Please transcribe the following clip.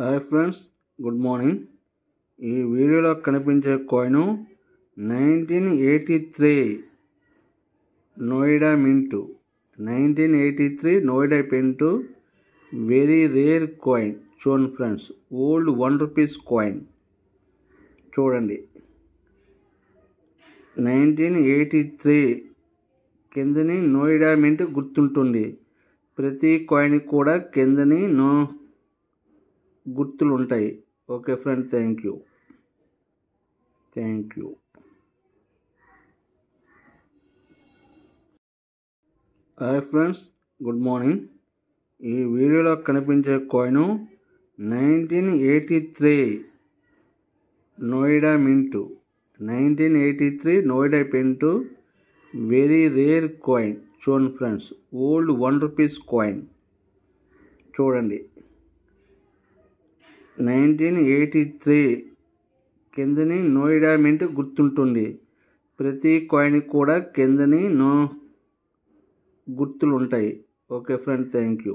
Hi friends, good morning. ఈ వీడియోలో కనిపించే coin 1983 Noida mint. 1983 Noida mint, very rare coin. చూడండి ఫ్రెండ్స్, ఓల్డ్ ₹1 కాయిన్ చూడండి. 1983 కిందని నోయిడా మింట్ గుర్తుంటుంది. ప్రతి కాయిన్ కూడా కిందని గుర్తులు ఉంటాయి. Okay friend, thank you. Hi friends, good morning. ఈ వీడియోలో కనిపించే coin 1983 Noida mint. 1983 Noida mint, very rare coin. చూడండి ఫ్రెండ్స్, ఓల్డ్ ₹1 కాయిన్ చూడండి. 1983 కిందని నోయిడా మింట్ గుర్తుంటుంది. ప్రతి కాయిన్ కూడా కిందని గుర్తులు ఉంటాయి. Okay friend, thank you.